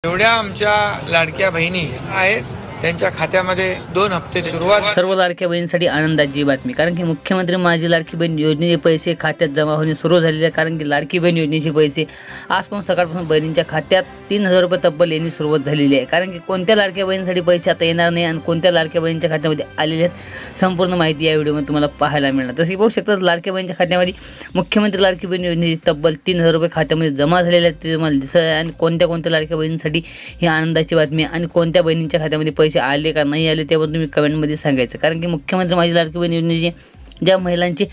एवढ्या आमच्या लाडक्या बहिणी आहेत त्यांच्या खात्यामध्ये 2 हप्ते सुरुवात। सर्व लाडक्या बहिणींसाठी आनंदाची बातमी, कारण की मुख्यमंत्री माझी लाडकी बहीण योजनेचे पैसे खात्यात जमा होणे सुरू झालेले आहे। कारण की लाडकी बहीण योजनेचे पैसे आजपासून सकाळपासून बहिणींच्या खात्यात 3000 रुपये तब्बल येणे सुरुवात झालेली आहे। कारण की कोणत्या लाडक्या बहिणींसाठी पैसे आता येणार नाही आणि कोणत्या लाडक्या बहिणींच्या खात्यामध्ये आलेले आहेत संपूर्ण माहिती या व्हिडिओमध्ये तुम्हाला पाहायला मिळणार। तसे पाहू शकता लाडक्या बहिणीच्या खात्यामध्ये मुख्यमंत्री लाडकी बहीण योजनेचे तब्बल 3000 रुपये खात्यामध्ये जमा झालेले आहेत ते तुम्हाला दिसत आहे। आणि कोणत्या कोणत्या लाडक्या बहिणींसाठी ही आनंदाची बातमी आणि कोणत्या बहिणींच्या खात्यामध्ये पैसे आले का नाही आले त्याबद्दल तुम्ही कमेंटमध्ये सांगायचं। कारण की मुख्यमंत्री माझी लाडकी बहीण योजनेचे ज्या महिलांची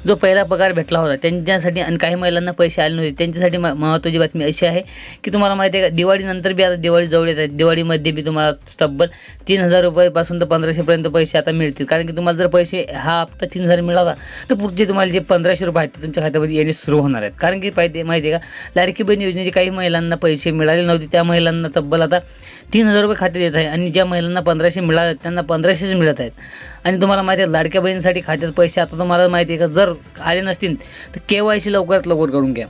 जो पहिला पगार भेटला होता त्यांच्यासाठी आणि काही महिलांना पैसे आले नव्हते त्यांच्यासाठी महत्त्वाची बातमी अशी आहे की तुम्हाला माहिती आहे का दिवाळीनंतर बी आता दिवाळी जवळ येत आहे, दिवाळीमध्ये बी तुम्हाला तब्बल 3000 रुपयापासून तर 1500 पर्यंत पैसे आता मिळतील। कारण की तुम्हाला जर पैसे हा हप्ता 3000 मिळाला तर पुढचे तुम्हाला जे 1500 रुपये आहेत ते तुमच्या खात्यामध्ये येणे सुरू होणार आहेत। कारण की माहिती आहे का लाडकी बहीण योजनेचे काही महिलांना पैसे मिळाले नव्हते त्या महिलांना तब्बल आता 3000 रुपये खात्यात येत आहे आणि ज्या महिलांना 1500 मिळाले त्यांना 1500च मिळत आहेत। आणि तुम्हाला माहिती आहे लाडक्या बहिणीसाठी खात्यात पैसे आता तुम्हाला माहिती आहे का जर आले नसतील तर KYC लवकरात लवकर करून घ्या।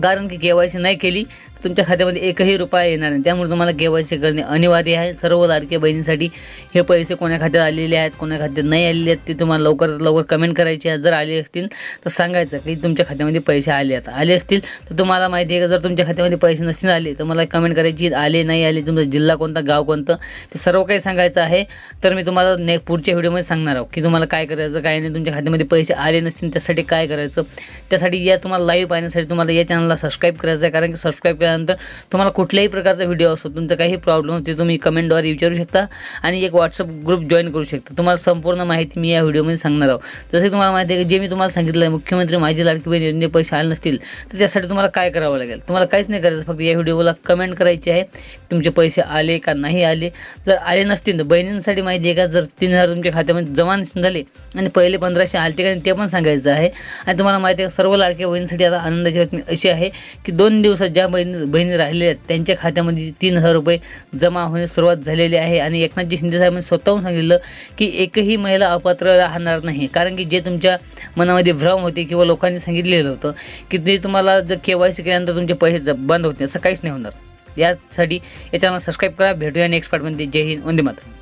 कारण की KYC नाही केली तर तुमच्या खात्यामध्ये एकही रुपया येणार नाही, त्यामुळे तुम्हाला KYC करणे अनिवार्य आहे। सर्व लाडक्या बहिणींसाठी हे पैसे कोणा खात्यात आलेले आहेत कोणा खात्यात नाही आलेले आहेत ते तुम्हाला लवकरात लवकर कमेंट करायचे आहे। जर आले असतील तर सांगायचं की तुमच्या खात्यामध्ये पैसे आले असतील तर तुम्हाला माहिती आहे का जर तुमच्या खात्यामध्ये पैसे नसतील आले तर मला कमेंट करायची आले नाही आले तुमचा जिल्हा कोणता गाव कोणतं ते सर्व काही सांगायचं आहे। तर मी तुम्हाला पुढच्या व्हिडिओमध्ये सांगणार आहोत की तुम्हाला काय करायचं काय नाही, तुमच्या खात्यामध्ये पैसे आले नसतील त्यासाठी काय करायचं। त्यासाठी या तुम्हाला लाईव्ह पाहण्यासाठी तुम्हाला या चॅनलला सबस्क्राईब करायचं आहे। कारण की सबस्क्राईब केल्यानंतर तुम्हाला कुठल्याही प्रकारचा व्हिडिओ असो तुमचा काही प्रॉब्लेम होते तुम्ही कमेंटद्वारे विचारू शकता आणि एक WhatsApp ग्रुप जॉईन करू शकता। तुम्हाला संपूर्ण माहिती मी या व्हिडिओमध्ये सांगणार आहोत। जसे तुम्हाला माहिती आहे की जे मी तुम्हाला सांगितलं आहे मुख्यमंत्री माझी लाडकी बहीण योजनेचे पैसे आले नसतील तर त्यासाठी तुम्हाला काय करावं लागेल, तुम्हाला काहीच नाही करायचं, फक्त या व्हिडिओला कमेंट करायची आहे तुमचे पैसे आले का नाही आले। जर आले नसतील तर बहिणींसाठी माहिती आहे का जर 3000 तुमच्या खात्यामध्ये जमा झाले आणि पहिले 1500 आलते का ते पण सांगायचं आहे। आणि तुम्हाला माहिती आहे सर्व लाडक्या बहिणींसाठी आता आनंदाची बातमी अशी आहे की 2 दिवसात ज्या बहिणी राहिलेल्या आहेत त्यांच्या खात्यामध्ये 3000 रुपये जमा होण्यास सुरुवात झालेली आहे। आणि एकनाथजी शिंदे साहेबांनी स्वतःहून सांगितलं की एकही महिला अपात्र राहणार नाही। कारण की जे तुमच्या मनामध्ये भ्रम होते किंवा लोकांनी सांगितलेलं होतं की ते तुम्हाला जर KYC केल्यानंतर तुमचे पैसे बंद होते असं काहीच नाही होणार। यासाठी या चॅनलला सबस्क्राईब करा। भेटूया नेक्स्ट पार्टमध्ये। जय हिंद, वंदे मातरम।